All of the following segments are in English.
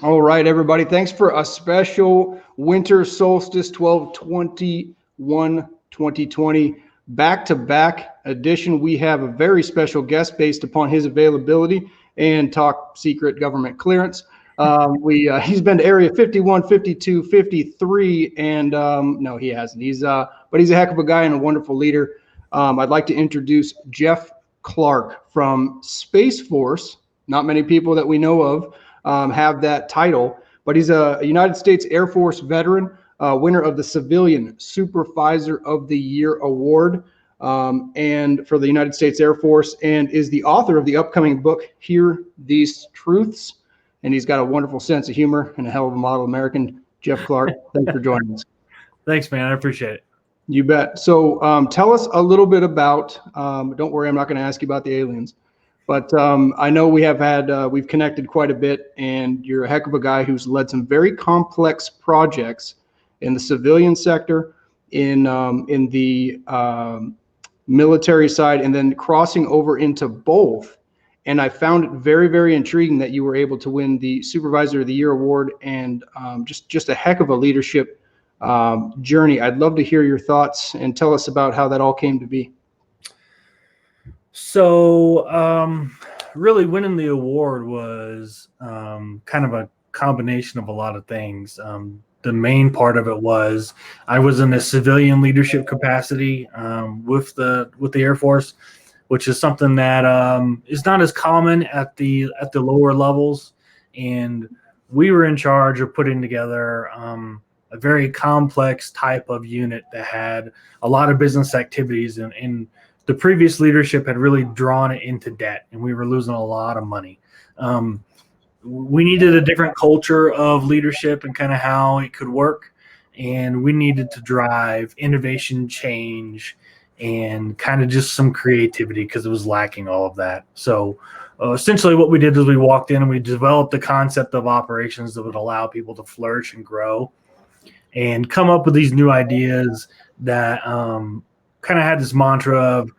All right, everybody. Thanks for a special winter solstice 12/21/2020 back-to-back edition. We have a very special guest based upon his availability and top secret government clearance. He's been to Area 51, 52, 53, and no, he hasn't. But he's a heck of a guy and a wonderful leader. I'd like to introduce Jeff Clark from Space Force. Not many people that we know of have that title, but he's a United States Air Force veteran, winner of the Civilian Supervisor of the Year Award, and for the United States Air Force, and is the author of the upcoming book, Hear These Truths. And he's got a wonderful sense of humor and a hell of a model American. Jeff Clark, thanks for joining us. Thanks, man. I appreciate it. You bet. So tell us a little bit about, don't worry, I'm not going to ask you about the aliens. But I know we've connected quite a bit, and you're a heck of a guy who's led some very complex projects in the civilian sector, in the military side, and then crossing over into both. And I found it very, very intriguing that you were able to win the Supervisor of the Year Award, and just a heck of a leadership journey. I'd love to hear your thoughts and tell us about how that all came to be. So really winning the award was kind of a combination of a lot of things. The main part of it was I was in a civilian leadership capacity with the Air Force, which is something that is not as common at the lower levels. And we were in charge of putting together a very complex type of unit that had a lot of business activities, and the previous leadership had really drawn it into debt, and we were losing a lot of money. We needed a different culture of leadership and kind of how it could work. And we needed to drive innovation, change, and kind of just some creativity because it was lacking all of that. So essentially what we did is we walked in and we developed the concept of operations that would allow people to flourish and grow and come up with these new ideas that kind of had this mantra of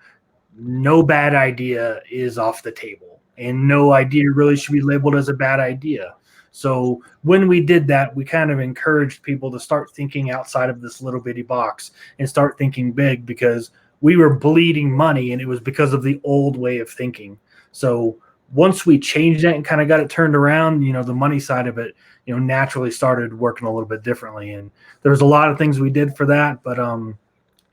no bad idea is off the table, and no idea really should be labeled as a bad idea. So when we did that, we kind of encouraged people to start thinking outside of this little bitty box and start thinking big, because we were bleeding money, and it was because of the old way of thinking. So once we changed that and kind of got it turned around, the money side of it, naturally started working a little bit differently. And there was a lot of things we did for that, but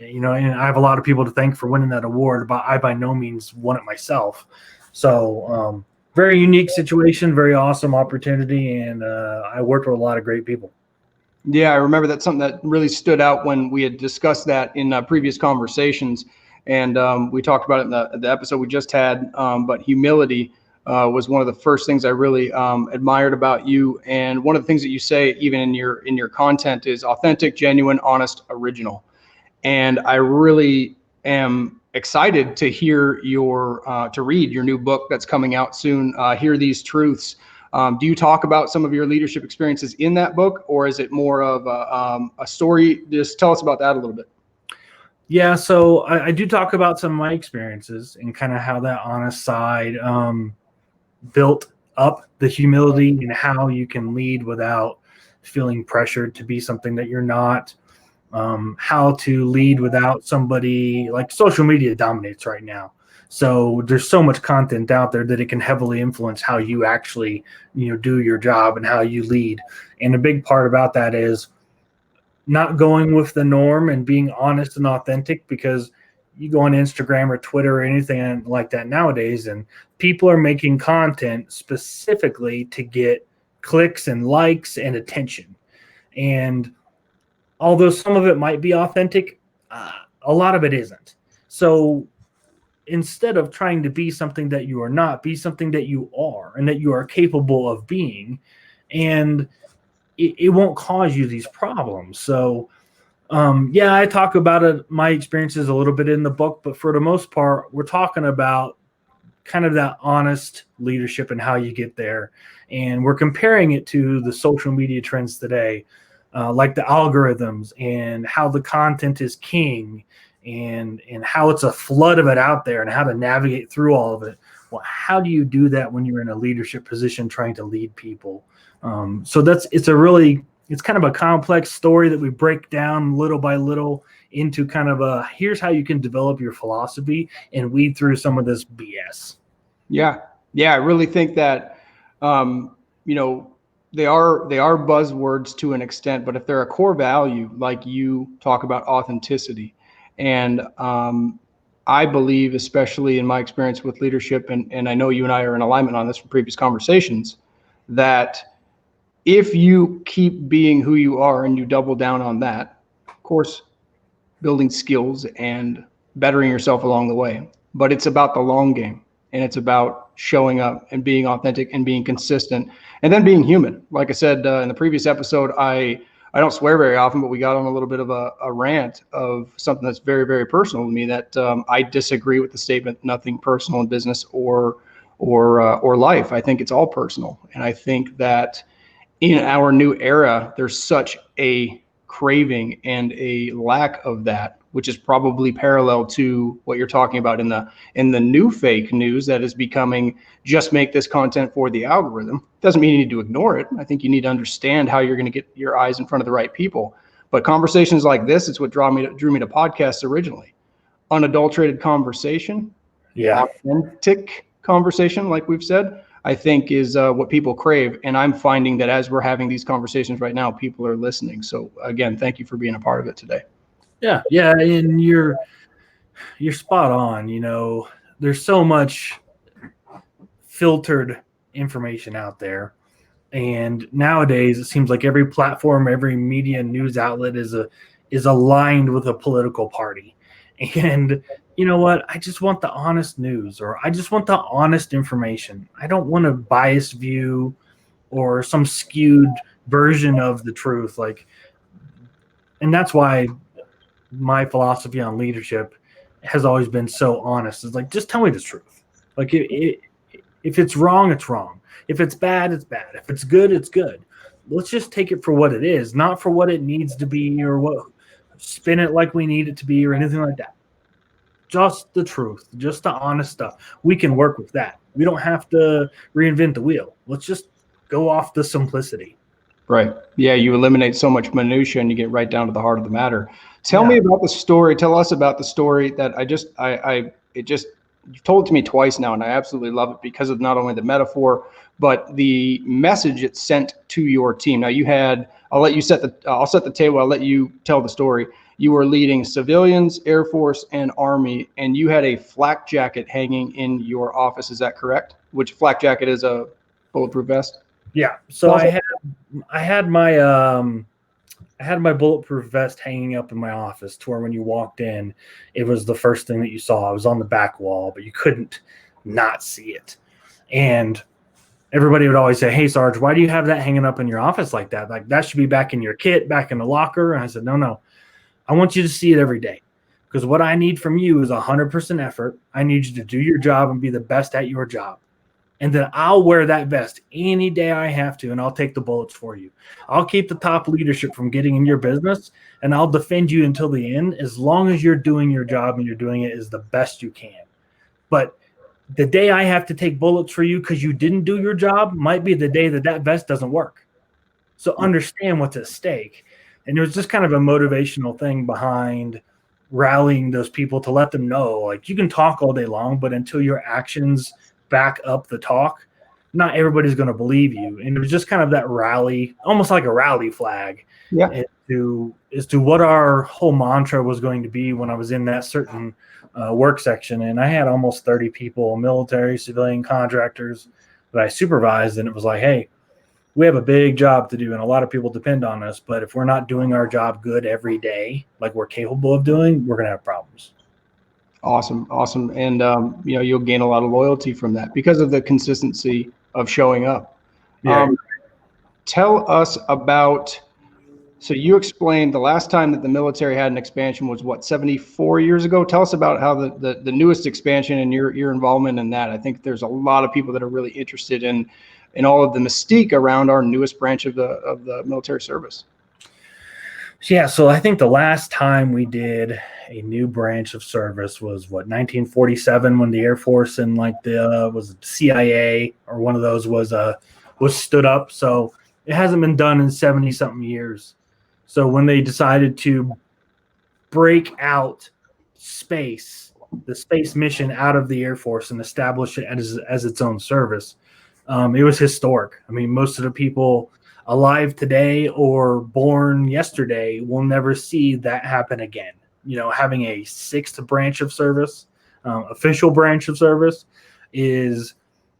and I have a lot of people to thank for winning that award, but I by no means won it myself. So very unique situation, very awesome opportunity, and I worked with a lot of great people. Yeah, I remember that's something that really stood out when we had discussed that in previous conversations, and we talked about it in the episode we just had. But humility was one of the first things I really admired about you, and one of the things that you say even in your content is authentic, genuine, honest, original. And I really am excited to hear to read your new book that's coming out soon, Hear These Truths. Do you talk about some of your leadership experiences in that book, or is it more of a story? Just tell us about that a little bit. Yeah, so I do talk about some of my experiences and kind of how that honest side built up the humility and how you can lead without feeling pressured to be something that you're not. How to lead without somebody, like social media dominates right now. So there's so much content out there that it can heavily influence how you actually, do your job and how you lead. And a big part about that is not going with the norm and being honest and authentic, because you go on Instagram or Twitter or anything like that nowadays, and people are making content specifically to get clicks and likes and attention. And although some of it might be authentic, a lot of it isn't. So instead of trying to be something that you are not, be something that you are and that you are capable of being, and it won't cause you these problems. So yeah, I talk about my experiences a little bit in the book, but for the most part, we're talking about kind of that honest leadership and how you get there. And we're comparing it to the social media trends today, like the algorithms and how the content is king, and how it's a flood of it out there and how to navigate through all of it. Well, how do you do that when you're in a leadership position trying to lead people? So it's kind of a complex story that we break down little by little into kind of here's how you can develop your philosophy and weed through some of this BS. Yeah. I really think that, they are buzzwords to an extent, but if they're a core value, like you talk about authenticity, and I believe, especially in my experience with leadership, and I know you and I are in alignment on this from previous conversations, that if you keep being who you are and you double down on that, of course, building skills and bettering yourself along the way, but it's about the long game, and it's about showing up and being authentic and being consistent, and then being human. Like I said in the previous episode, I don't swear very often, but we got on a little bit of a rant of something that's very, very personal to me, that I disagree with the statement, nothing personal in business or life. I think it's all personal. And I think that in our new era, there's such a craving and a lack of that, which is probably parallel to what you're talking about in the new fake news that is becoming, just make this content for the algorithm. Doesn't mean you need to ignore it. I think you need to understand how you're going to get your eyes in front of the right people. But conversations like this, it's what drew me to podcasts originally. Unadulterated conversation, authentic conversation, like we've said, I think is what people crave. And I'm finding that as we're having these conversations right now, people are listening. So again, thank you for being a part of it today. Yeah, and you're spot on. There's so much filtered information out there, and nowadays it seems like every platform, every media news outlet is aligned with a political party. And you know what? I just want the honest news, or I just want the honest information. I don't want a biased view or some skewed version of the truth. And that's why my philosophy on leadership has always been so honest. It's like, just tell me the truth. Like, if it's wrong, it's wrong. If it's bad, it's bad. If it's good, it's good. Let's just take it for what it is, not for what it needs to be, or spin it like we need it to be, or anything like that. Just the truth, just the honest stuff. We can work with that. We don't have to reinvent the wheel. Let's just go off the simplicity. Right. Yeah, you eliminate so much minutia and you get right down to the heart of the matter. Tell me about the story. Tell us about the story that you've told it to me twice now, and I absolutely love it because of not only the metaphor, but the message it sent to your team. Now I'll set the table. I'll let you tell the story. You were leading civilians, Air Force, and Army, and you had a flak jacket hanging in your office. Is that correct? Which flak jacket is a bulletproof vest? Yeah. So I had my bulletproof vest hanging up in my office, to where when you walked in, it was the first thing that you saw. It was on the back wall, but you couldn't not see it. And everybody would always say, "Hey, Sarge, why do you have that hanging up in your office like that? Like, that should be back in your kit, back in the locker." And I said, no. I want you to see it every day, because what I need from you is 100% effort. I need you to do your job and be the best at your job. And then I'll wear that vest any day I have to, and I'll take the bullets for you. I'll keep the top leadership from getting in your business, and I'll defend you until the end, as long as you're doing your job and you're doing it as the best you can. But the day I have to take bullets for you because you didn't do your job might be the day that vest doesn't work. So understand what's at stake. And it was just kind of a motivational thing behind rallying those people, to let them know, like, you can talk all day long, but until your actions back up the talk, not everybody's going to believe you. And it was just kind of that rally, almost like a rally flag, as to what our whole mantra was going to be when I was in that certain work section. And I had almost 30 people, military, civilian, contractors, that I supervised. And it was like, hey, we have a big job to do, and a lot of people depend on us. But if we're not doing our job good every day, like we're capable of doing, we're going to have problems. Awesome. And, you'll gain a lot of loyalty from that because of the consistency of showing up. Yeah. Tell us about, so you explained the last time that the military had an expansion was 74 years ago. Tell us about how the newest expansion and your involvement in that. I think there's a lot of people that are really interested in all of the mystique around our newest branch of the military service. Yeah, so I think the last time we did a new branch of service was 1947, when the Air Force and like the was CIA or one of those was stood up. So it hasn't been done in 70 something years. So when they decided to break out the space mission out of the Air Force and establish it as its own service, it was historic. I mean, most of the people alive today or born yesterday will never see that happen again. Having a sixth branch of service, official branch of service, is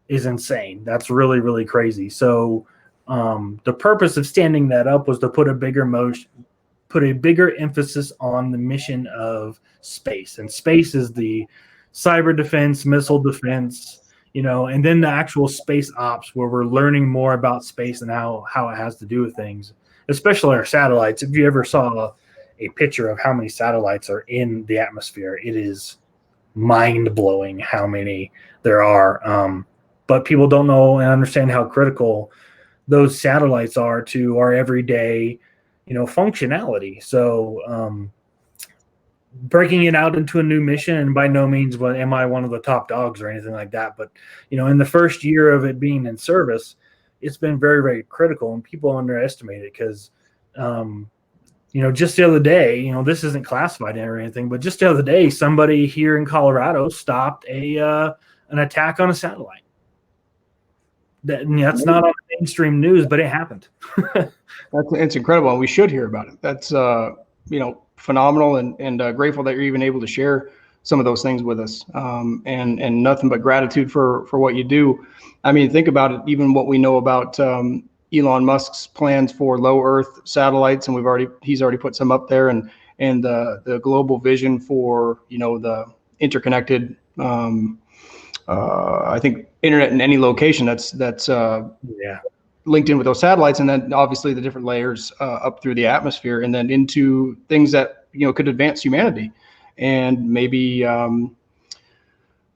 insane. That's really, really crazy. So the purpose of standing that up was to put a bigger emphasis on the mission of space. And space is the cyber defense, missile defense, and then the actual space ops, where we're learning more about space and how it has to do with things, especially our satellites. If you ever saw a picture of how many satellites are in the atmosphere, it is mind-blowing how many there are. But people don't know and understand how critical those satellites are to our everyday, functionality. So breaking it out into a new mission, and by no means am I one of the top dogs or anything like that, but in the first year of it being in service, it's been very, very critical, and people underestimate it because just the other day, this isn't classified or anything, but just the other day, somebody here in Colorado stopped an attack on a satellite. That's not on mainstream news, but it happened. It's incredible, and we should hear about it. That's phenomenal, and grateful that you're even able to share some of those things with us, and nothing but gratitude for what you do. I mean, think about it, even what we know about Elon Musk's plans for low Earth satellites, and he's already put some up there, and the global vision for the interconnected I think internet in any location that's linked in with those satellites, and then obviously the different layers up through the atmosphere, and then into things that could advance humanity. And maybe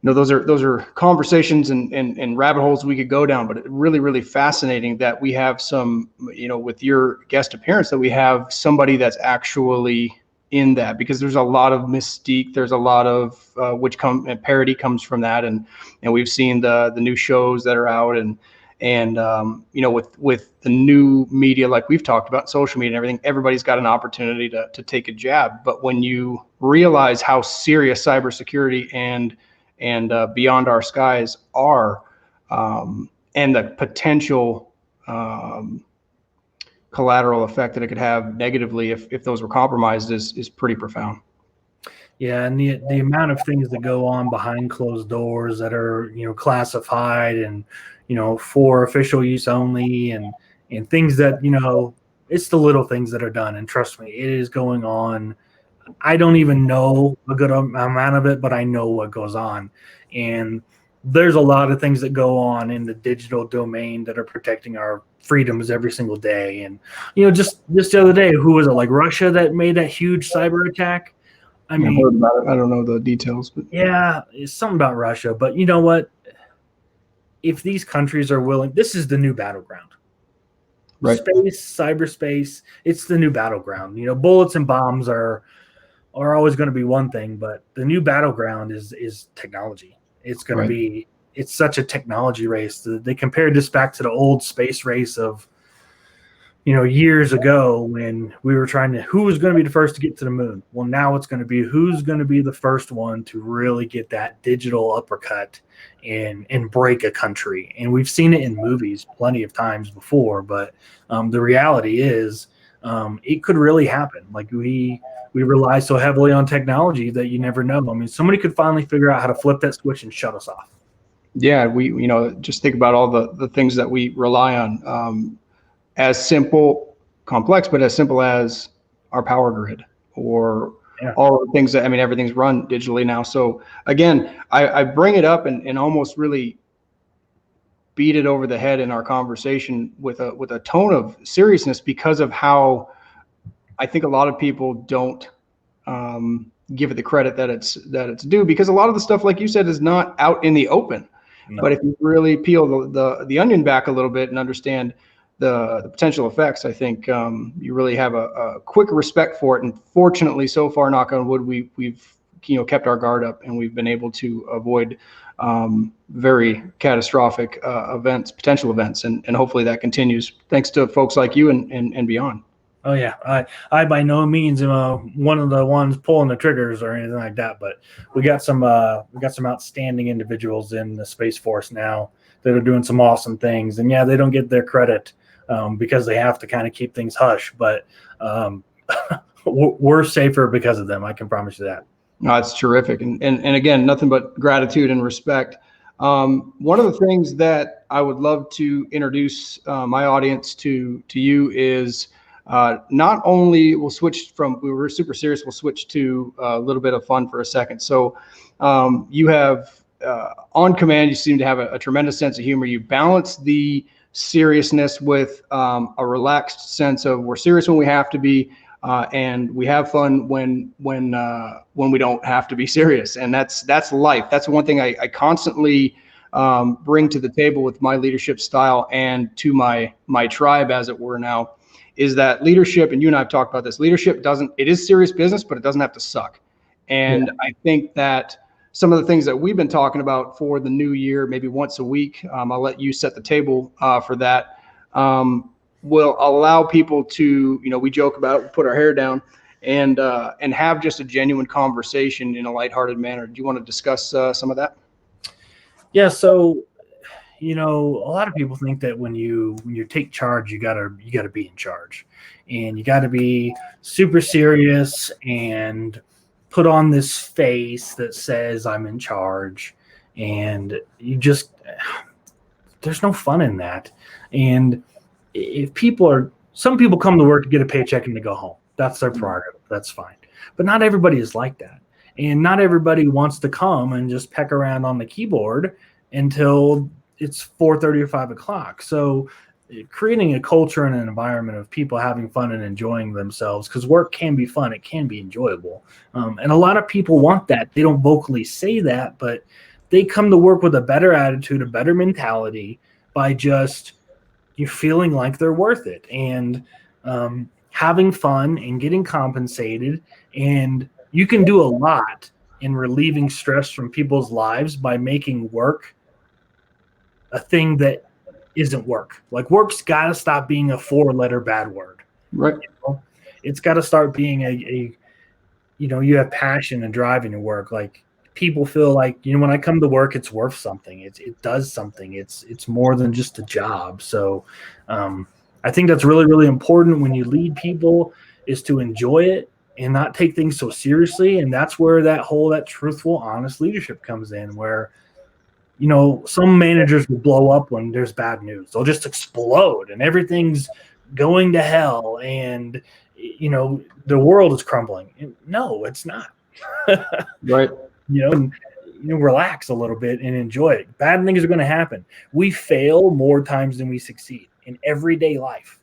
those are conversations and rabbit holes we could go down, but it's really, really fascinating that we have some, with your guest appearance, that we have somebody that's actually in that, because there's a lot of mystique, there's a lot of parody comes from that, and we've seen the new shows that are out, and with the new media, like we've talked about, social media and everything, everybody's got an opportunity to take a jab. But when you realize how serious cybersecurity and beyond our skies are, and the potential collateral effect that it could have negatively if those were compromised is pretty profound. Yeah, and the amount of things that go on behind closed doors that are classified and for official use only, and things that it's the little things that are done. And trust me, it is going on. I don't even know a good amount of it, but I know what goes on. And there's a lot of things that go on in the digital domain that are protecting our freedoms every single day. And just the other day, who was it? Like Russia that made that huge cyber attack. I mean, I've heard about it. I don't know the details, but yeah, it's something about Russia. But you know what? If these countries are willing, this is the new battleground. Right. Space, cyberspace, it's the new battleground. Bullets and bombs are always going to be one thing, but the new battleground is technology. It's going to be, it's such a technology race. They compared this back to the old space race of, years ago, when we were who was going to be the first to get to the moon? Well, now it's going to be who's going to be the first one to really get that digital uppercut and break a country. And we've seen it in movies plenty of times before, but the reality is it could really happen. Like we rely so heavily on technology that you never know. I mean, somebody could finally figure out how to flip that switch and shut us off. Yeah, we just think about all the things that we rely on. As simple, complex, but as simple as our power grid, or all the things that, everything's run digitally now. So again, I bring it up and almost really beat it over the head in our conversation with a tone of seriousness, because of how I think a lot of people don't give it the credit that it's due, because a lot of the stuff, like you said, is not out in the open. No. But if you really peel the onion back a little bit and understand the potential effects, I think you really have a quick respect for it. And fortunately, so far, knock on wood, we've kept our guard up, and we've been able to avoid very catastrophic potential events, and hopefully that continues thanks to folks like you and beyond. Oh yeah, I by no means am one of the ones pulling the triggers or anything like that, but we got some outstanding individuals in the Space Force now that are doing some awesome things, and yeah, they don't get their credit because they have to kind of keep things hush, but we're safer because of them. I can promise you that. No, it's terrific, and again, nothing but gratitude and respect. One of the things that I would love to introduce my audience to you is. Not only we'll switch from, we were super serious, we'll switch to a little bit of fun for a second. So you have on command, you seem to have a tremendous sense of humor. You balance the seriousness with a relaxed sense of we're serious when we have to be, and we have fun when we don't have to be serious. And that's life. That's one thing I constantly bring to the table with my leadership style and to my tribe, as it were now. Is that leadership, and you and I have talked about this, leadership it is serious business, but it doesn't have to suck. And I think that some of the things that we've been talking about for the new year, maybe once a week, I'll let you set the table for that, will allow people to, we joke about it, we put our hair down and have just a genuine conversation in a lighthearted manner. Do you want to discuss some of that? Yeah, so a lot of people think that when you take charge, you gotta be in charge, and you gotta be super serious and put on this face that says I'm in charge, and there's no fun in that. And if some people come to work to get a paycheck and to go home, that's their prerogative, that's fine. But not everybody is like that, and not everybody wants to come and just peck around on the keyboard until it's 4:30 or 5 o'clock. So creating a culture and an environment of people having fun and enjoying themselves, because work can be fun, it can be enjoyable. And a lot of people want that. They don't vocally say that, but they come to work with a better attitude, a better mentality by just you feeling like they're worth it and having fun and getting compensated. And you can do a lot in relieving stress from people's lives by making work a thing that isn't work. Like, work's got to stop being a 4-letter bad word. Right. It's got to start being you have passion and drive in your work. Like, people feel like, when I come to work, it's worth something. It does something. It's more than just a job. So I think that's really, really important when you lead people, is to enjoy it and not take things so seriously. And that's where that truthful, honest leadership comes in, where some managers will blow up when there's bad news. They'll just explode and everything's going to hell and, the world is crumbling. No, it's not. Right. Relax a little bit and enjoy it. Bad things are going to happen. We fail more times than we succeed in everyday life.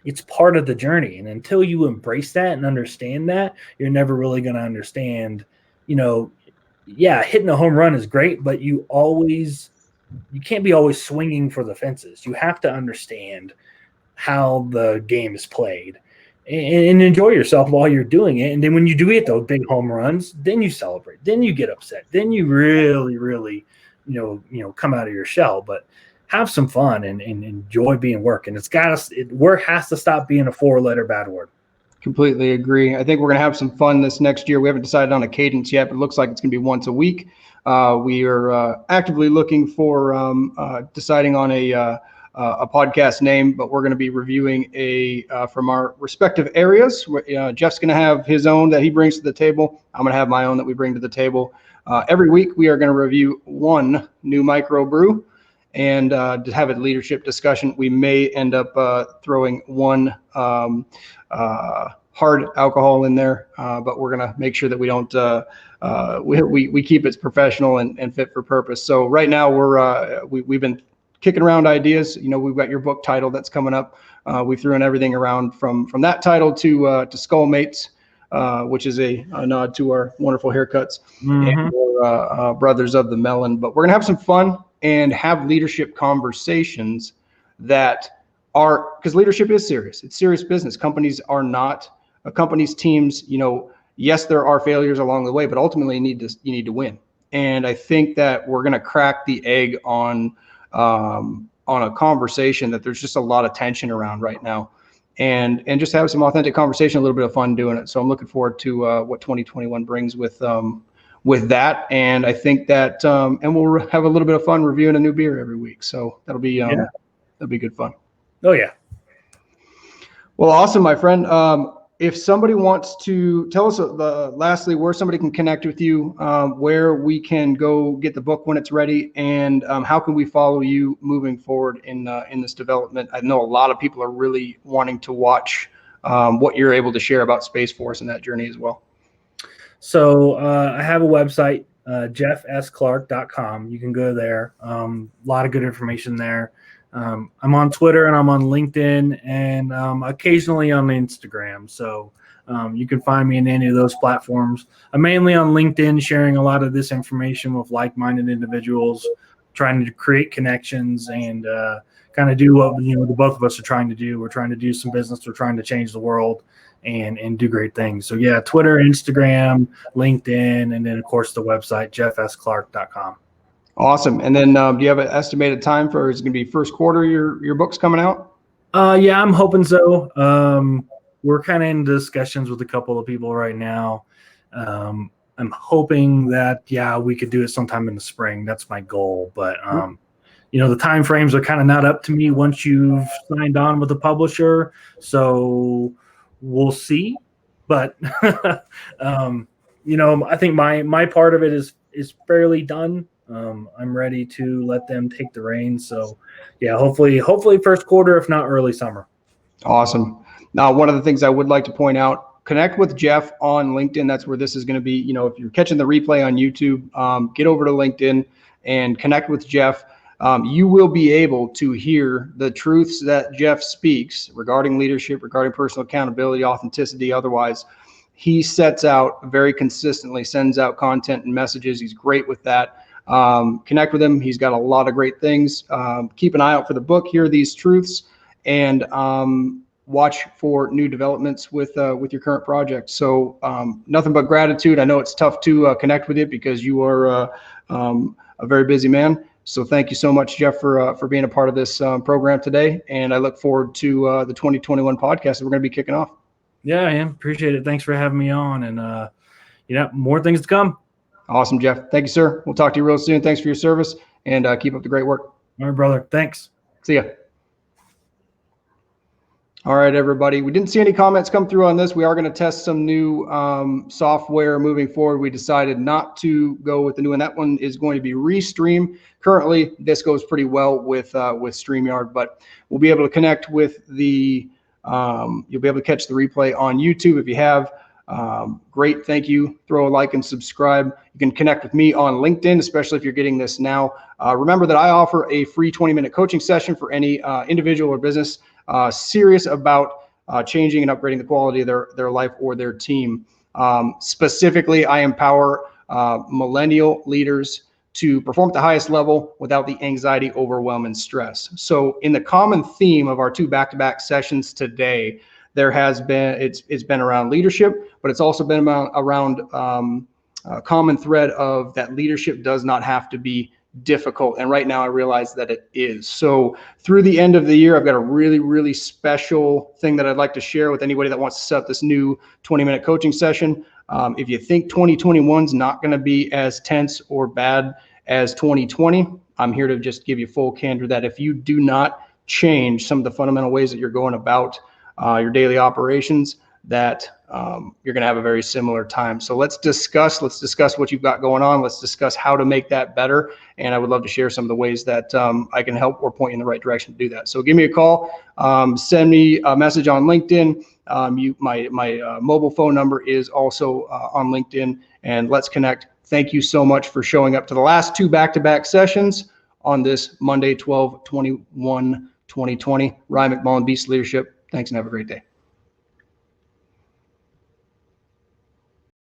It's part of the journey. And until you embrace that and understand that, you're never really going to understand, hitting a home run is great, but you can't be always swinging for the fences. You have to understand how the game is played and enjoy yourself while you're doing it. And then when you do hit those big home runs, then you celebrate, then you get upset, then you really, really, come out of your shell, but have some fun and enjoy being work. And work has to stop being a 4-letter bad word. Completely agree. I think we're going to have some fun this next year. We haven't decided on a cadence yet, but it looks like it's going to be once a week. We are actively looking for deciding on a podcast name, but we're going to be reviewing from our respective areas. Jeff's going to have his own that he brings to the table. I'm going to have my own that we bring to the table. Every week, we are going to review one new microbrew and to have a leadership discussion. We may end up throwing one hard alcohol in there, but we're going to make sure that we don't we keep it professional and fit for purpose. So right now we've been kicking around ideas. We've got your book title that's coming up. We threw in everything around from that title to Skullmates, which is a nod to our wonderful haircuts, and brothers of the melon. But we're gonna have some fun and have leadership conversations that are, because leadership is serious. It's serious business. Companies are not, companies, teams, yes, there are failures along the way, but ultimately you need to win. And I think that we're going to crack the egg on a conversation that there's just a lot of tension around right now, and just have some authentic conversation, a little bit of fun doing it. So I'm looking forward to what 2021 brings with that. And I think that, and we'll have a little bit of fun reviewing a new beer every week. So that'll be good fun. Oh yeah. Well, awesome, my friend. If somebody wants to tell us, lastly, where somebody can connect with you, where we can go get the book when it's ready, and how can we follow you moving forward in this development? I know a lot of people are really wanting to watch what you're able to share about Space Force and that journey as well. So I have a website, 𝗃𝗲𝗄𝗏.com. You can go there. A lot of good information there. I'm on Twitter and I'm on LinkedIn and occasionally on Instagram. So you can find me in any of those platforms. I'm mainly on LinkedIn, sharing a lot of this information with like-minded individuals, trying to create connections and kind of do what the both of us are trying to do. We're trying to do some business. We're trying to change the world and do great things. So yeah, Twitter, Instagram, LinkedIn, and then of course the website, 𝗃𝗲𝗄𝗏.com. Awesome. And then do you have an estimated time for, is it going to be first quarter your book's coming out? Yeah, I'm hoping so. We're kind of in discussions with a couple of people right now. I'm hoping that, we could do it sometime in the spring. That's my goal. But, the time frames are kind of not up to me once you've signed on with the publisher. So we'll see. But, I think my part of it is fairly done. I'm ready to let them take the reins. So yeah, hopefully first quarter, if not early summer. Awesome. Now, one of the things I would like to point out, connect with Jeff on LinkedIn. That's where this is going to be. If you're catching the replay on YouTube, get over to LinkedIn and connect with Jeff. You will be able to hear the truths that Jeff speaks regarding leadership, regarding personal accountability, authenticity, otherwise. He sets out very consistently, sends out content and messages. He's great with that. Connect with him. He's got a lot of great things. Keep an eye out for the book, hear these truths, and watch for new developments with your current project. So nothing but gratitude. I know it's tough to connect with you because you are a very busy man. So thank you so much, Jeff, for being a part of this program today. And I look forward to the 2021 podcast that we're going to be kicking off. Yeah, I appreciate it. Thanks for having me on, and more things to come. Awesome, Jeff. Thank you, sir. We'll talk to you real soon. Thanks for your service, and keep up the great work. All right, brother. Thanks. See ya. All right, everybody. We didn't see any comments come through on this. We are going to test some new software moving forward. We decided not to go with the new one. That one is going to be Restream. Currently, this goes pretty well with StreamYard, but we'll be able to connect with the you'll be able to catch the replay on YouTube if you have. Great. Thank you. Throw a like and subscribe. You can connect with me on LinkedIn, especially if you're getting this now. Remember that I offer a free 20-minute coaching session for any individual or business serious about changing and upgrading the quality of their life or their team. Specifically, I empower millennial leaders to perform at the highest level without the anxiety, overwhelm, and stress. So in the common theme of our two back-to-back sessions today, there has been, it's been around leadership, but it's also been around a common thread of that leadership does not have to be difficult. And right now I realize that it is. So through the end of the year, I've got a really, really special thing that I'd like to share with anybody that wants to set up this new 20-minute coaching session. If you think 2021 is not going to be as tense or bad as 2020, I'm here to just give you full candor that if you do not change some of the fundamental ways that you're going about your daily operations, that you're going to have a very similar time. So let's discuss what you've got going on. Let's discuss how to make that better. And I would love to share some of the ways that I can help or point you in the right direction to do that. So give me a call, send me a message on LinkedIn. My mobile phone number is also on LinkedIn, and let's connect. Thank you so much for showing up to the last two back-to-back sessions on this Monday, 12/21/2020. Ryan McMullan, Beast Leadership. Thanks and have a great day.